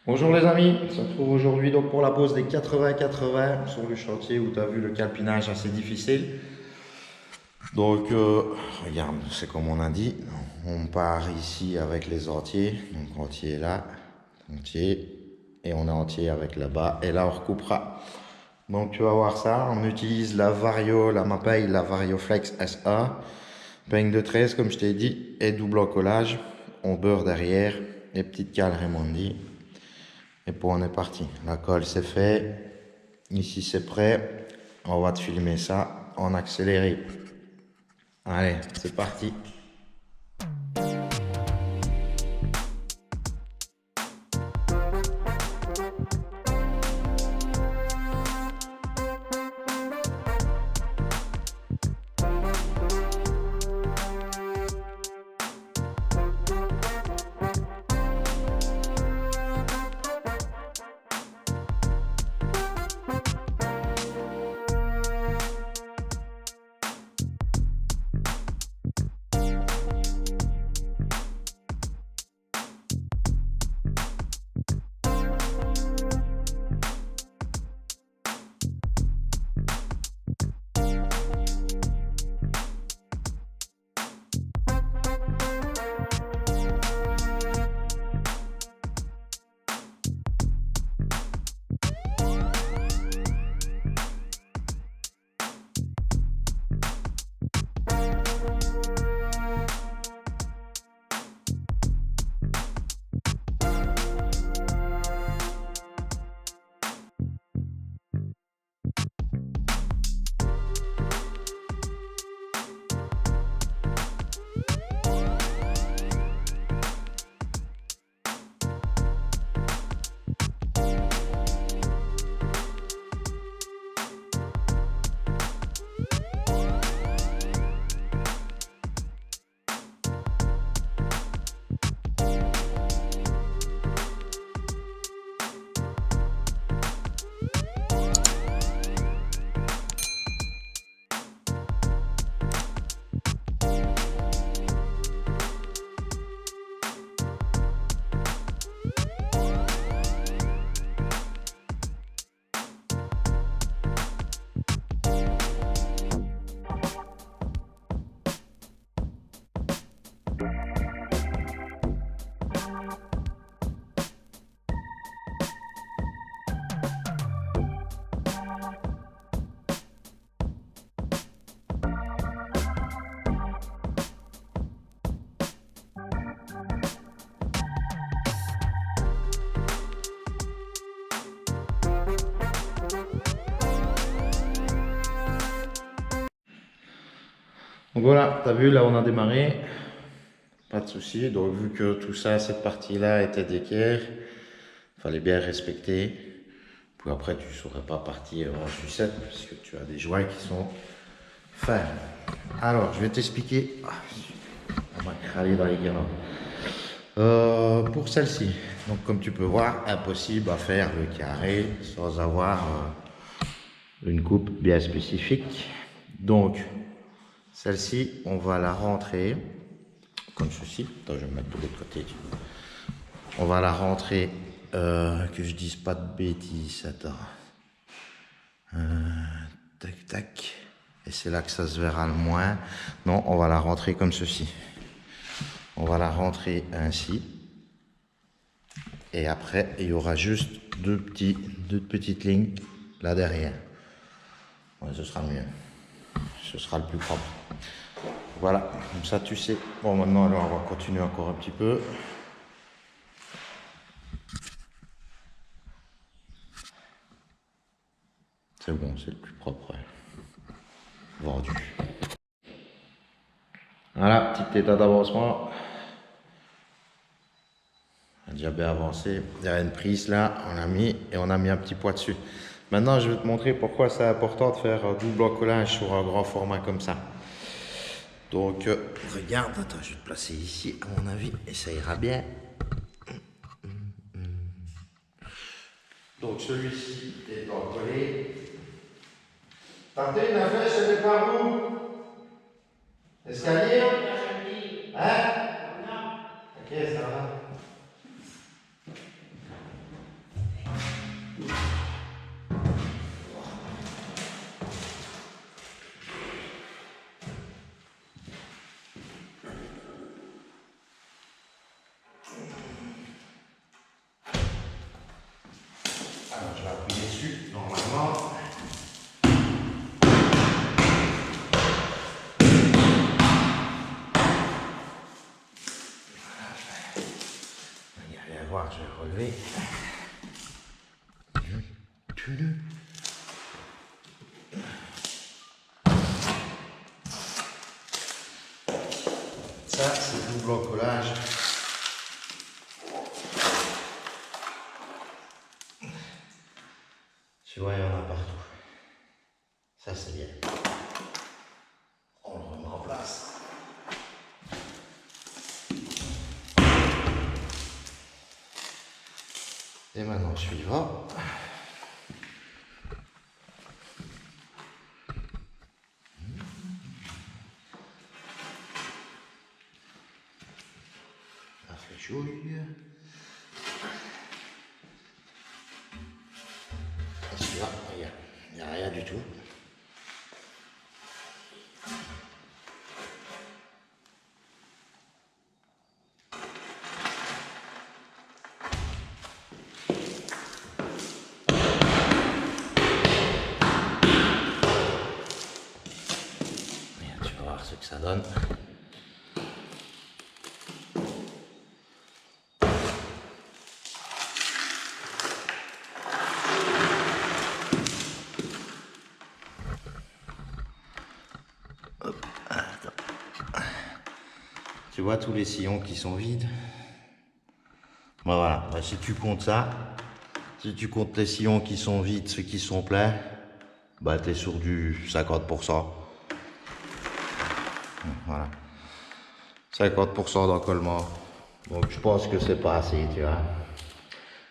Bonjour les amis, on se retrouve aujourd'hui donc pour la pause des 80-80 sur le chantier où tu as vu le calpinage assez difficile. Donc regarde, c'est comme on a dit, on part ici avec les entiers, donc entier là, entier, et on est entier avec là-bas, et là on recoupera. Donc tu vas voir ça, on utilise la Vario, la Mapei, la Varioflex SA, peigne de 13 comme je t'ai dit, et double encollage, on beurre derrière, les petites cales Raimondi. Et puis on est parti. La colle c'est fait. Ici c'est prêt. On va te filmer ça en accéléré. Allez, c'est parti. Donc voilà, t'as vu là on a démarré. Pas de souci. Donc vu que tout ça, cette partie-là était d'équerre, fallait bien respecter. Puis après tu ne saurais pas partir en sucette parce que tu as des joints qui sont fins. Alors je vais t'expliquer. On va craler dans les guirlandes. Pour celle-ci, donc comme tu peux voir, impossible à faire le carré sans avoir une coupe bien spécifique. Donc, celle-ci, on va la rentrer comme ceci. Attends, je vais me mettre de l'autre côté. On va la rentrer, que je dise pas de bêtises. Attends. Tac, tac. Et c'est là que ça se verra le moins. Non, on va la rentrer comme ceci. On va la rentrer ainsi. Et après, il y aura juste deux petites lignes là derrière. Ouais, ce sera mieux. Ce sera le plus propre. Voilà, comme ça tu sais. Bon, maintenant, alors, on va continuer encore un petit peu. C'est bon, c'est le plus propre. Vendu. Voilà, petit état d'avancement. On a déjà bien avancé. Il y a une prise là, on l'a mis et on a mis un petit poids dessus. Maintenant, je vais te montrer pourquoi c'est important de faire double encollage sur un grand format comme ça. Donc, regarde, attends, je vais te placer ici, à mon avis, et ça ira bien. Donc, celui-ci est encollé. Tantine, la flèche, elle est par où? Escalier? Hein? Ok, ça va. voir, je vais relever. Ça, c'est double encollage. Tu vois, il y en a partout. Ça, c'est bien. On le remet en place. Et maintenant, suivant. La fléchouille. Et celui-là, regarde, il n'y a rien du tout. Tu vas voir ce que ça donne. Tu vois tous les sillons qui sont vides. Bon, voilà, si tu comptes ça, si tu comptes les sillons qui sont vides, ceux qui sont pleins, bah tu es sur du 50%. Voilà. 50% d'encollement. Donc je pense que c'est pas assez, tu vois.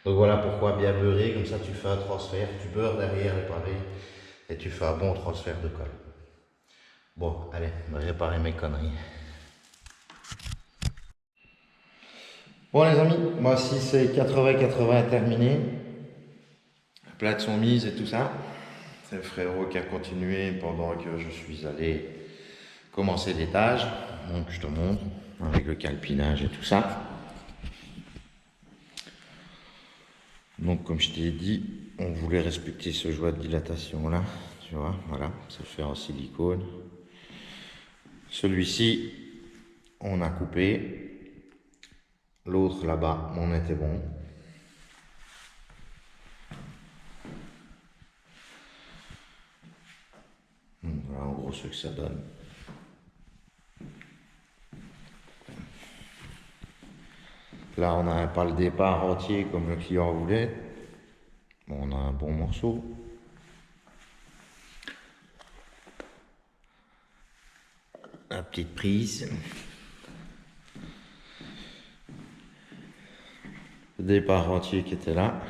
Donc voilà pourquoi bien beurrer, comme ça tu fais un transfert, tu beurres derrière les pavés et tu fais un bon transfert de colle. Bon, allez, je vais réparer mes conneries. Bon les amis, moi si c'est 80-80 terminé, les plates sont mises et tout ça. C'est le frérot qui a continué pendant que je suis allé commencer l'étage. Donc je te montre avec le calpinage et tout ça. Donc comme je t'ai dit, on voulait respecter ce joint de dilatation là. Tu vois, voilà, c'est fait en silicone. Celui-ci, on a coupé. L'autre là-bas, on était bon. Donc, voilà en gros ce que ça donne. Là, on n'a pas le départ entier comme le client voulait. Bon, on a un bon morceau. La petite prise. Le départ entier qui était là.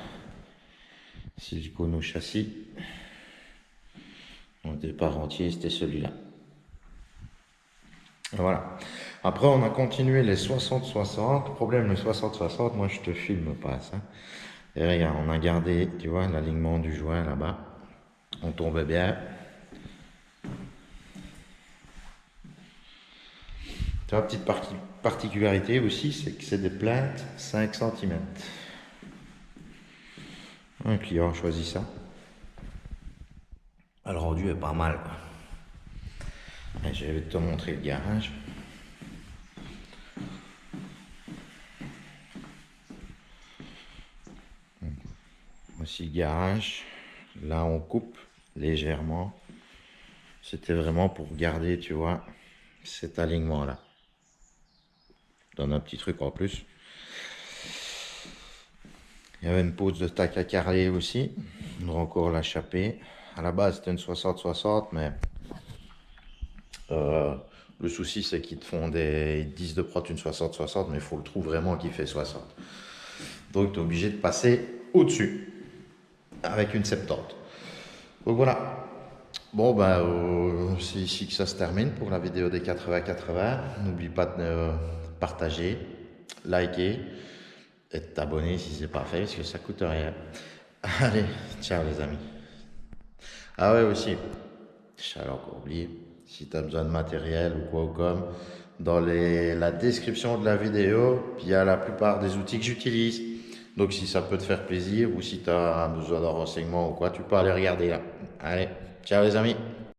Silicone au châssis. Le départ entier, c'était celui-là. Voilà. Après, on a continué les 60-60. Problème, le 60-60, moi, je te filme pas ça. Et regarde, on a gardé, tu vois, l'alignement du joint là-bas. On tombait bien. Tu vois, petite particularité aussi, c'est que c'est des plaintes 5 cm. Un client a choisi ça. Le rendu est pas mal, quoi. Et je vais te montrer le garage. Voici le garage. Là, on coupe légèrement. C'était vraiment pour garder, tu vois, cet alignement-là. Donne un petit truc en plus. Il y avait une pose de tac à carreler aussi. On doit encore la chaper. À la base, c'était une 60-60, mais le souci, c'est qu'ils te font ils disent de prendre une 60-60, mais il faut le trouver vraiment qui fait 60. Donc, tu es obligé de passer au-dessus avec une 70. Donc voilà. Bon, ben, c'est ici que ça se termine pour la vidéo des 80-80. N'oublie pas de partager, liker et de t'abonner si c'est pas fait, parce que ça coûte rien. Allez, ciao les amis. Ah ouais aussi, j'avais encore oublié, si tu as besoin de matériel ou quoi ou comme, dans la description de la vidéo, il y a la plupart des outils que j'utilise. Donc si ça peut te faire plaisir ou si tu as besoin d'un renseignement ou quoi, tu peux aller regarder là. Allez, ciao les amis.